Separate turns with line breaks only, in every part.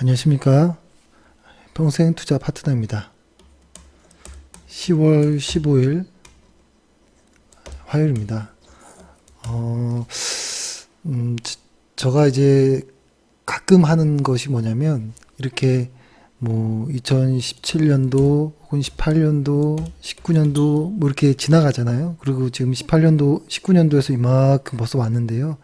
안녕하십니까. 평생 투자 파트너입니다. 10월 15일 화요일입니다. 어, 제가 이제 가끔 하는 것이 뭐냐면, 이렇게 뭐 2017년도 혹은 18년도, 19년도 뭐 이렇게 지나가잖아요. 그리고 지금 18년도, 19년도에서 이만큼 벌써 왔는데요.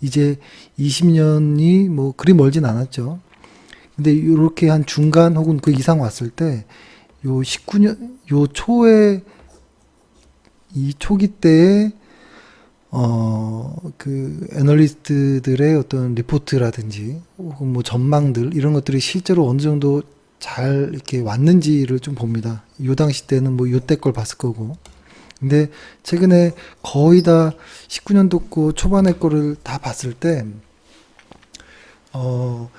이제 20년이 뭐 그리 멀진 않았죠. 근데 이렇게 한 중간 혹은 그 이상 왔을 때, 요 19년, 요 초에, 이 초기 때에, 그, 애널리스트들의 어떤 리포트라든지, 혹은 뭐 전망들, 이런 것들이 실제로 어느 정도 잘 이렇게 왔는지를 좀 봅니다. 요 당시 때는 뭐 요때 걸 봤을 거고. 근데 최근에 거의 다 19년도 거 초반에 거를 다 봤을 때, 어,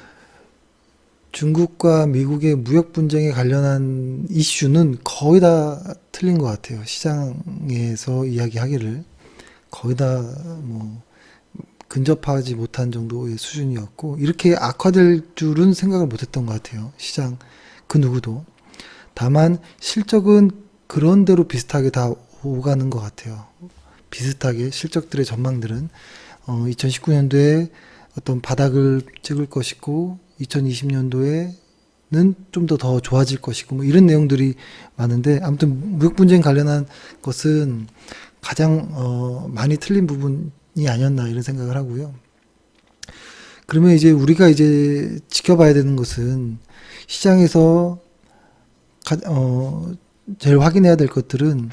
중국과 미국의 무역 분쟁에 관련한 이슈는 거의 다 틀린 것 같아요. 시장에서 이야기하기를 거의 다 뭐 근접하지 못한 정도의 수준이었고, 이렇게 악화될 줄은 생각을 못했던 것 같아요. 시장 그 누구도. 다만 실적은 그런대로 비슷하게 다 오가는 것 같아요. 비슷하게 실적들의 전망들은 2019년도에 어떤 바닥을 찍을 것이고, 2020년도에는 좀 더 좋아질 것이고, 뭐 이런 내용들이 많은데, 아무튼 무역 분쟁 관련한 것은 가장 많이 틀린 부분이 아니었나 이런 생각을 하고요. 그러면 이제 우리가 이제 지켜봐야 되는 것은, 시장에서 제일 확인해야 될 것들은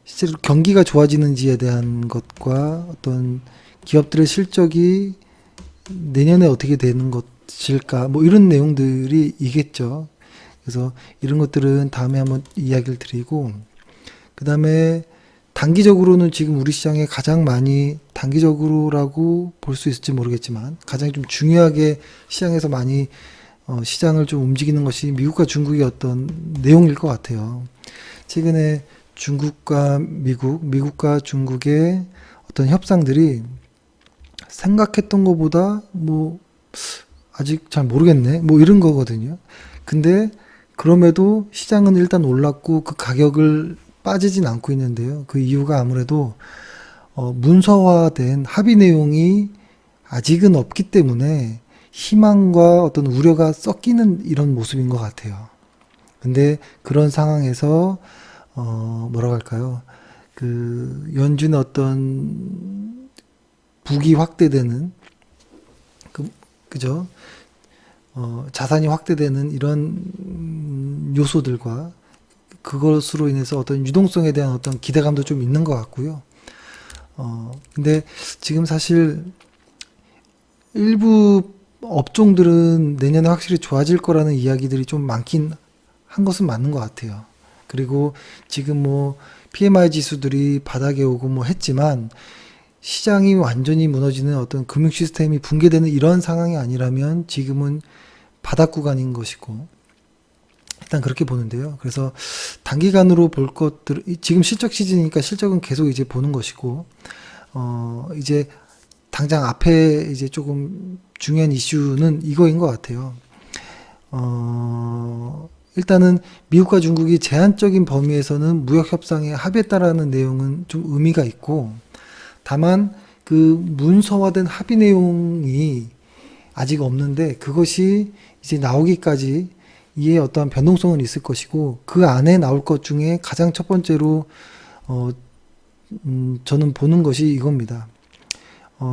실제로 경기가 좋아지는지에 대한 것과 어떤 기업들의 실적이 내년에 어떻게 되는 것일까, 뭐 이런 내용들이 있겠죠. 그래서 이런 것들은 다음에 한번 이야기를 드리고, 그 다음에 단기적으로는 지금 우리 시장에 가장 많이, 단기적으로라고 볼 수 있을지 모르겠지만 가장 좀 중요하게 시장에서 많이 시장을 좀 움직이는 것이 미국과 중국의 어떤 내용일 것 같아요. 최근에 중국과 미국, 미국과 중국의 어떤 협상들이 생각했던 것보다 뭐 아직 잘 모르겠네, 뭐 이런 거거든요. 근데 그럼에도 시장은 일단 올랐고 그 가격을 빠지진 않고 있는데요. 그 이유가 아무래도 문서화된 합의 내용이 아직은 없기 때문에 희망과 어떤 우려가 섞이는 이런 모습인 것 같아요. 근데 그런 상황에서 뭐라고 할까요? 그 연준의 어떤 북이 확대되는, 그죠? 자산이 확대되는 이런 요소들과 그것으로 인해서 어떤 유동성에 대한 어떤 기대감도 좀 있는 것 같고요. 근데 지금 사실 일부 업종들은 내년에 확실히 좋아질 거라는 이야기들이 좀 많긴 한 것은 맞는 것 같아요. 그리고 지금 뭐 PMI 지수들이 바닥에 오고 뭐 했지만, 시장이 완전히 무너지는 어떤 금융 시스템이 붕괴되는 이런 상황이 아니라면 지금은 바닥 구간인 것이고, 일단 그렇게 보는데요. 그래서 단기간으로 볼 것들, 지금 실적 시즌이니까 실적은 계속 이제 보는 것이고, 이제 당장 앞에 이제 조금 중요한 이슈는 이거인 것 같아요. 일단은 미국과 중국이 제한적인 범위에서는 무역 협상에 합의했다라는 내용은 좀 의미가 있고, 다만 그 문서화된 합의 내용이 아직 없는데, 그것이 이제 나오기까지 이에 어떠한 변동성은 있을 것이고, 그 안에 나올 것 중에 가장 첫 번째로 저는 보는 것이 이겁니다.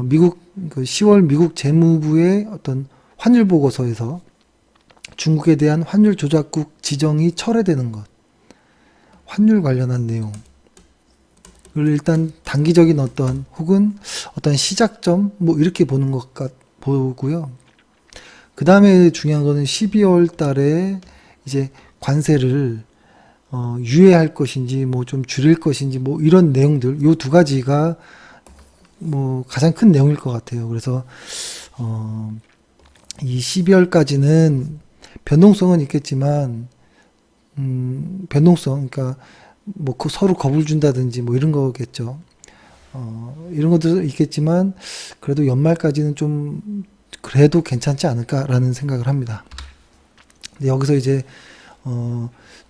미국 그 10월 미국 재무부의 어떤 환율 보고서에서 중국에 대한 환율 조작국 지정이 철회되는 것, 환율 관련한 내용. 을 일단 단기적인 어떤 혹은 어떤 시작점 뭐 이렇게 보는 것 보고요. 그 다음에 중요한 거는 12월 달에 이제 관세를 유예할 것인지 뭐 좀 줄일 것인지 뭐 이런 내용들, 요 두 가지가 뭐 가장 큰 내용일 것 같아요. 그래서 이 12월까지는 변동성은 있겠지만, 변동성, 그러니까 뭐 서로 겁을 준다든지 뭐 이런 거겠죠. 이런 것도 있겠지만, 그래도 연말까지는 좀 그래도 괜찮지 않을까라는 생각을 합니다. 근데 여기서 이제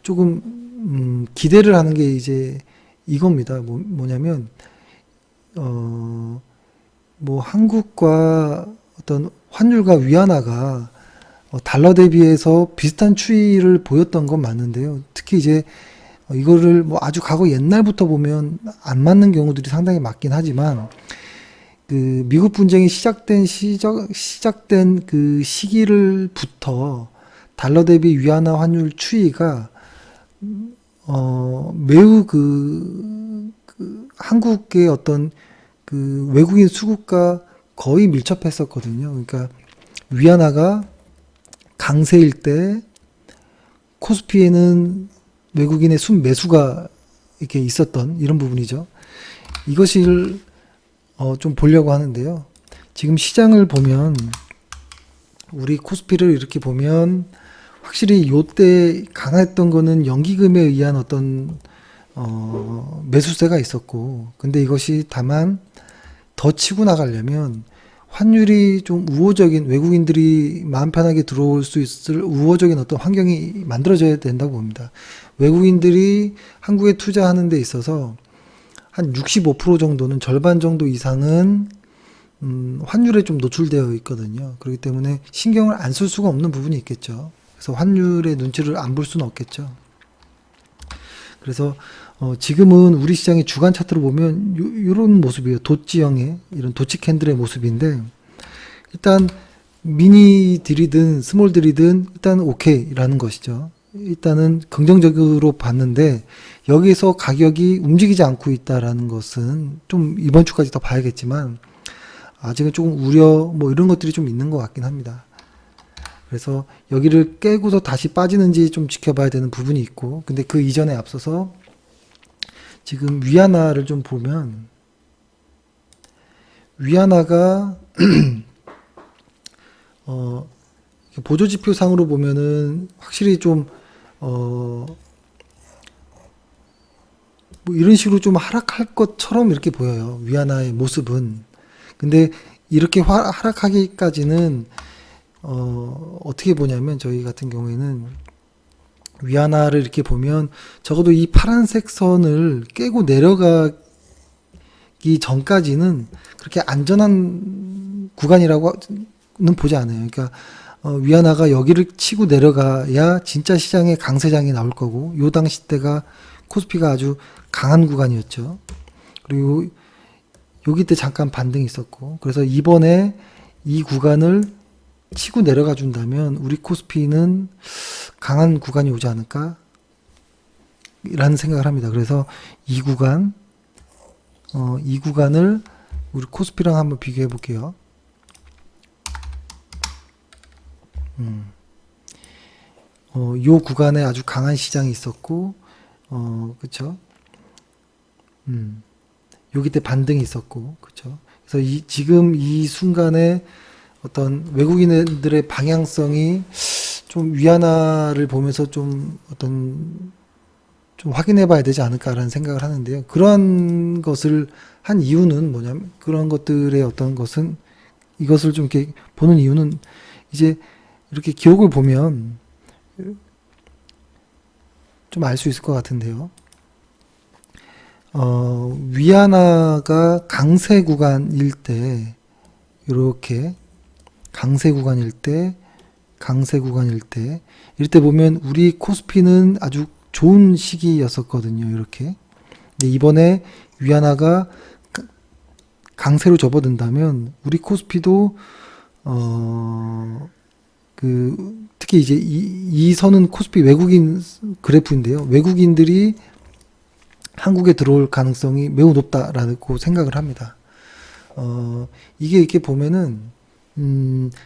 조금 기대를 하는 게 이제 이겁니다. 뭐냐면 뭐 한국과 어떤 환율과 위안화가 달러 대비해서 비슷한 추이를 보였던 건 맞는데요. 특히 이제 이거를 뭐 아주 과거 옛날부터 보면 안 맞는 경우들이 상당히 많긴 하지만 그 미국 분쟁이 시작된 그 시기를부터 달러 대비 위안화 환율 추이가 매우 그 한국의 어떤 그 외국인 수급과 거의 밀접했었거든요. 그러니까 위안화가 강세일 때 코스피에는 외국인의 순매수가 이렇게 있었던 이런 부분이죠. 이것을 좀 보려고 하는데요. 지금 시장을 보면 우리 코스피를 이렇게 보면 확실히 요때 강했던 거는 연기금에 의한 어떤 매수세가 있었고, 근데 이것이 다만 더 치고 나가려면 환율이 좀 우호적인, 외국인들이 마음 편하게 들어올 수 있을 우호적인 어떤 환경이 만들어져야 된다고 봅니다. 외국인들이 한국에 투자하는 데 있어서 한 65% 정도는, 절반 정도 이상은 환율에 좀 노출되어 있거든요. 그렇기 때문에 신경을 안 쓸 수가 없는 부분이 있겠죠. 그래서 환율의 눈치를 안 볼 수는 없겠죠. 그래서 지금은 우리 시장의 주간 차트로 보면 이런 모습이에요. 도지형의 이런 도치 캔들의 모습인데, 일단 미니들이든 스몰들이든 일단 오케이라는 것이죠. 일단은 긍정적으로 봤는데 여기서 가격이 움직이지 않고 있다라는 것은 좀 이번 주까지 더 봐야겠지만 아직은 조금 우려 뭐 이런 것들이 좀 있는 것 같긴 합니다. 그래서 여기를 깨고서 다시 빠지는지 좀 지켜봐야 되는 부분이 있고, 근데 그 이전에 앞서서 지금 위안화를 좀 보면 위안화가 보조지표 상으로 보면은 확실히 좀 뭐 이런 식으로 좀 하락할 것처럼 이렇게 보여요. 위안화의 모습은. 근데 이렇게 하락하기까지는 어떻게 보냐면 저희 같은 경우에는 위안화를 이렇게 보면 적어도 이 파란색 선을 깨고 내려가기 전까지는 그렇게 안전한 구간이라고는 보지 않아요. 그러니까 위안화가 여기를 치고 내려가야 진짜 시장에 강세장이 나올 거고, 요 당시 때가 코스피가 아주 강한 구간이었죠. 그리고 여기 때 잠깐 반등이 있었고, 그래서 이번에 이 구간을 치고 내려가 준다면 우리 코스피는 강한 구간이 오지 않을까 라는 생각을 합니다. 그래서 이 구간을 우리 코스피랑 한번 비교해 볼게요. 요 구간에 아주 강한 시장이 있었고, 그쵸? 여기 때 반등이 있었고, 그쵸? 그래서 지금 이 순간에 어떤 외국인들의 방향성이 좀 위안화를 보면서 좀 확인해 봐야 되지 않을까라는 생각을 하는데요. 그러한 것을 한 이유는 뭐냐면, 그런 것들의 어떤 것은, 이것을 좀 이렇게 보는 이유는 이제 이렇게 기록을 보면 좀 알 수 있을 것 같은데요. 위안화가 강세 구간일 때, 이렇게 강세 구간일 때, 이럴 때 보면 우리 코스피는 아주 좋은 시기였었거든요. 이렇게. 근데 이번에 위안화가 강세로 접어든다면 우리 코스피도 특히 이제 이 선은 코스피 외국인 그래프인데요. 외국인들이 한국에 들어올 가능성이 매우 높다라고 생각을 합니다. 이게 이렇게 보면은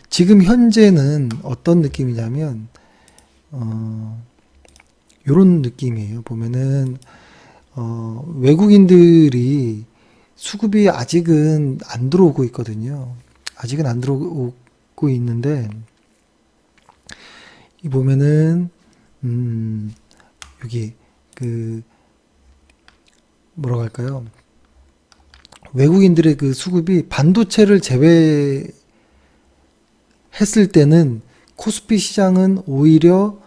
지금 현재는 어떤 느낌이냐면 요런 느낌이에요. 보면은 외국인들이 수급이 아직은 안 들어오고 있거든요. 아직은 안 들어오고 있는데, 이 보면은 여기 뭐라고 할까요? 외국인들의 그 수급이 반도체를 제외하고 했을 때는 코스피 시장은 오히려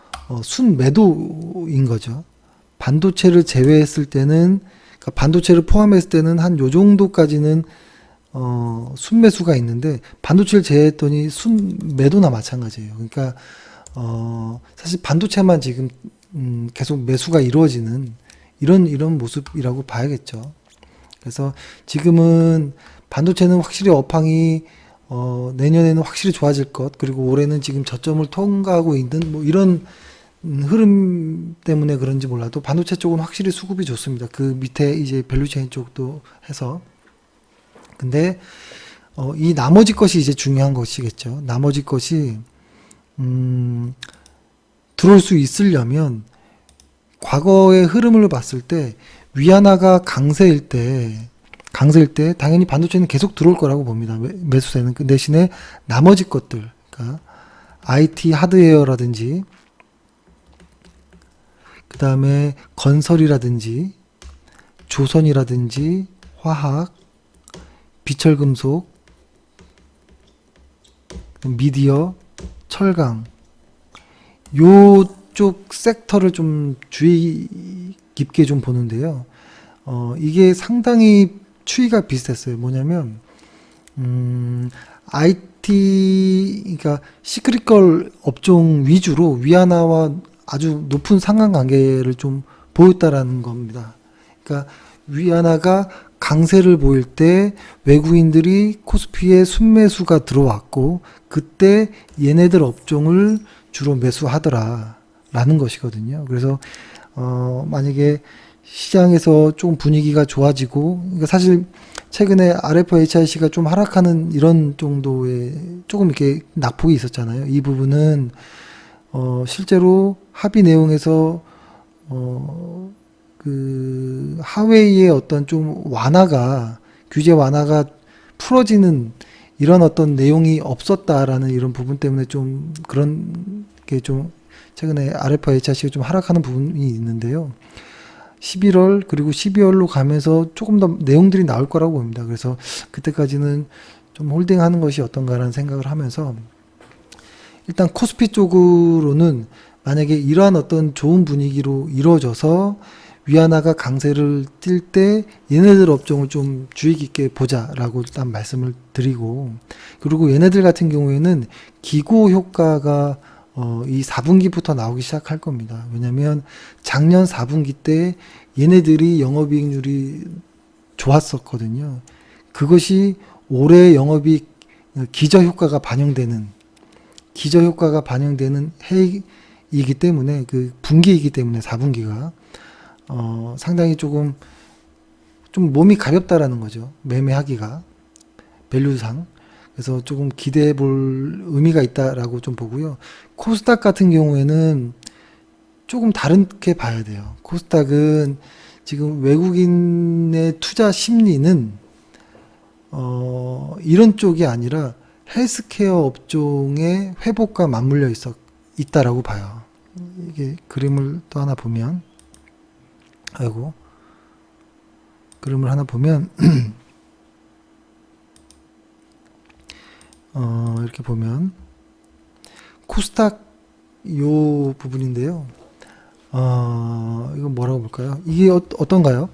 순매도인 거죠. 반도체를 제외했을 때는, 그러니까 반도체를 포함했을 때는 한 요 정도까지는 순매수가 있는데, 반도체를 제외했더니 순매도나 마찬가지예요. 그러니까 사실 반도체만 지금 계속 매수가 이루어지는 이런 모습이라고 봐야겠죠. 그래서 지금은 반도체는 확실히 업황이 내년에는 확실히 좋아질 것, 그리고 올해는 지금 저점을 통과하고 있는 뭐 이런 흐름 때문에 그런지 몰라도 반도체 쪽은 확실히 수급이 좋습니다. 그 밑에 이제 밸류체인 쪽도 해서. 근데 이 나머지 것이 이제 중요한 것이겠죠. 나머지 것이 들어올 수 있으려면 과거의 흐름을 봤을 때 위안화가 강세일 때 당연히 반도체는 계속 들어올 거라고 봅니다. 매수세는. 그 대신에 나머지 것들, 그러니까 IT 하드웨어라든지 그 다음에 건설이라든지 조선이라든지 화학, 비철금속, 미디어, 철강, 요쪽 섹터를 좀 주의 깊게 좀 보는데요. 이게 상당히 추이가 비슷했어요. 뭐냐면 IT, 그러니까 시크릿컬 업종 위주로 위안화와 아주 높은 상관관계를 좀 보였다라는 겁니다. 그러니까 위안화가 강세를 보일 때 외국인들이 코스피에 순매수가 들어왔고, 그때 얘네들 업종을 주로 매수하더라라는 것이거든요. 그래서 만약에 시장에서 조금 분위기가 좋아지고, 그러니까 사실 최근에 RFHIC가 좀 하락하는 이런 정도의 조금 이렇게 낙폭이 있었잖아요. 이 부분은 실제로 합의 내용에서 그 하웨이의 어떤 좀 완화가, 규제 완화가 풀어지는 이런 어떤 내용이 없었다라는 이런 부분 때문에 좀 그런 게 좀 최근에 RFHIC가 좀 하락하는 부분이 있는데요. 11월 그리고 12월로 가면서 조금 더 내용들이 나올 거라고 봅니다. 그래서 그때까지는 좀 홀딩하는 것이 어떤가라는 생각을 하면서, 일단 코스피 쪽으로는 만약에 이러한 어떤 좋은 분위기로 이루어져서 위안화가 강세를 띌 때 얘네들 업종을 좀 주의 깊게 보자라고 일단 말씀을 드리고, 그리고 얘네들 같은 경우에는 기고 효과가 이 4분기부터 나오기 시작할 겁니다. 왜냐면 작년 4분기 때 얘네들이 영업이익률이 좋았었거든요. 그것이 올해 영업이익 기저효과가 반영되는 해이기 때문에, 그 분기이기 때문에 4분기가 상당히 좀 몸이 가볍다라는 거죠. 매매하기가 밸류상. 그래서 조금 기대해 볼 의미가 있다라고 좀 보고요. 코스닥 같은 경우에는 조금 다르게 봐야 돼요. 코스닥은 지금 외국인의 투자 심리는 이런 쪽이 아니라 헬스케어 업종의 회복과 맞물려 있다라고 봐요. 이게 그림을 또 하나 보면, 그림을 하나 보면 이렇게 보면 코스닥 요 부분인데요. 이건 뭐라고 볼까요? 이게 어떤가요?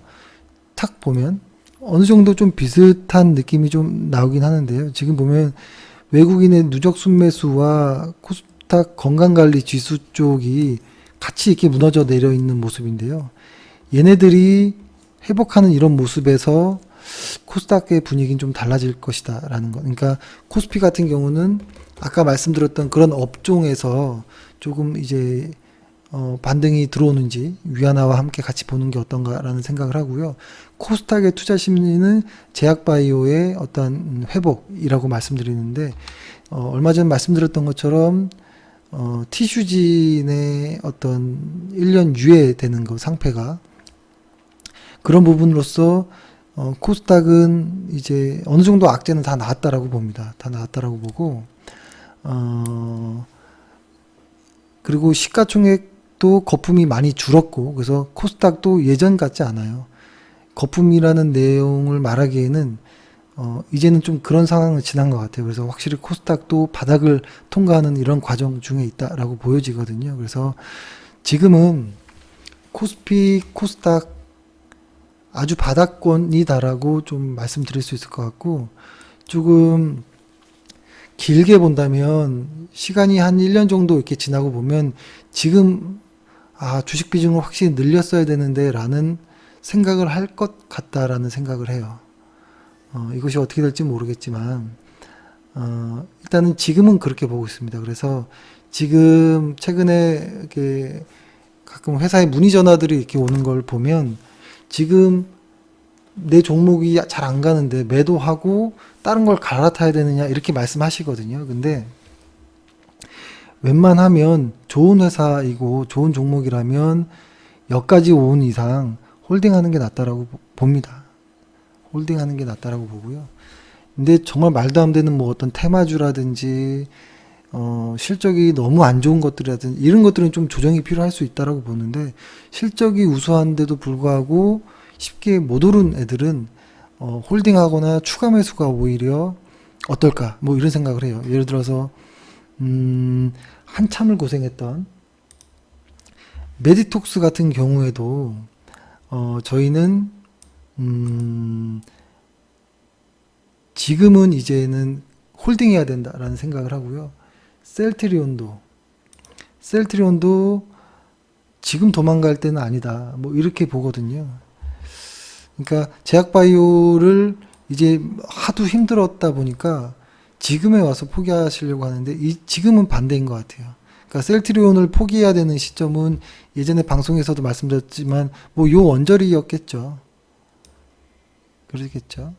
탁 보면 어느 정도 좀 비슷한 느낌이 좀 나오긴 하는데요. 지금 보면 외국인의 누적 순매수와 코스닥 건강관리 지수 쪽이 같이 이렇게 무너져 내려 있는 모습인데요. 얘네들이 회복하는 이런 모습에서 코스닥의 분위기는 좀 달라질 것이다 라는 거. 그러니까 코스피 같은 경우는 아까 말씀드렸던 그런 업종에서 조금 이제 반등이 들어오는지 위안화와 함께 같이 보는 게 어떤가라는 생각을 하고요. 코스닥의 투자 심리는 제약바이오의 어떤 회복이라고 말씀드리는데, 얼마 전 말씀드렸던 것처럼 티슈진의 어떤 1년 유예되는 거, 상패가, 그런 부분으로서 코스닥은 이제 어느 정도 악재는 다 나왔다라고 봅니다. 다 나왔다라고 보고, 그리고 시가총액도 거품이 많이 줄었고, 그래서 코스닥도 예전 같지 않아요. 거품이라는 내용을 말하기에는 이제는 좀 그런 상황을 지난 것 같아요. 그래서 확실히 코스닥도 바닥을 통과하는 이런 과정 중에 있다라고 보여지거든요. 그래서 지금은 코스피, 코스닥 아주 바닥권이다라고 좀 말씀드릴 수 있을 것 같고, 조금 길게 본다면 시간이 한 1년 정도 이렇게 지나고 보면 지금 주식 비중을 확실히 늘렸어야 되는데 라는 생각을 할 것 같다라는 생각을 해요. 이것이 어떻게 될지 모르겠지만 일단은 지금은 그렇게 보고 있습니다. 그래서 지금 최근에 이렇게 가끔 회사에 문의 전화들이 이렇게 오는 걸 보면 지금 내 종목이 잘 안 가는데 매도하고 다른 걸 갈아타야 되느냐 이렇게 말씀하시거든요. 근데 웬만하면 좋은 회사이고 좋은 종목이라면 여기까지 온 이상 홀딩하는 게 낫다라고 봅니다. 홀딩하는 게 낫다라고 보고요. 근데 정말 말도 안 되는 뭐 어떤 테마주라든지 실적이 너무 안 좋은 것들이라든지 이런 것들은 좀 조정이 필요할 수 있다라고 보는데, 실적이 우수한데도 불구하고 쉽게 못 오른 애들은 홀딩하거나 추가 매수가 오히려 어떨까 뭐 이런 생각을 해요. 예를 들어서 한참을 고생했던 메디톡스 같은 경우에도 저희는 지금은 이제는 홀딩해야 된다라는 생각을 하고요. 셀트리온도 지금 도망갈 때는 아니다 뭐 이렇게 보거든요. 그러니까 제약바이오를 이제 하도 힘들었다 보니까 지금에 와서 포기하시려고 하는데 지금은 반대인 것 같아요. 그러니까 셀트리온을 포기해야 되는 시점은 예전에 방송에서도 말씀드렸지만 뭐 요 언저리였겠죠. 그러겠죠.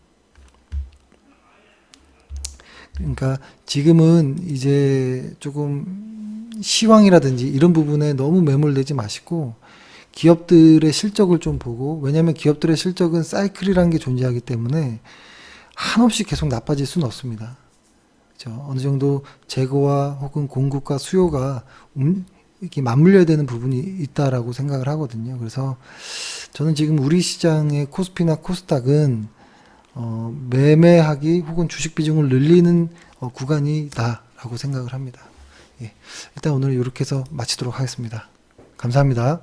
그러니까 지금은 이제 조금 시황이라든지 이런 부분에 너무 매몰되지 마시고 기업들의 실적을 좀 보고, 왜냐하면 기업들의 실적은 사이클이라는 게 존재하기 때문에 한없이 계속 나빠질 수는 없습니다. 그렇죠? 어느 정도 재고와 혹은 공급과 수요가 이렇게 맞물려야 되는 부분이 있다라고 생각을 하거든요. 그래서 저는 지금 우리 시장의 코스피나 코스닥은 매매하기 혹은 주식 비중을 늘리는 구간이다라고 생각을 합니다. 예, 일단 오늘 이렇게 해서 마치도록 하겠습니다. 감사합니다.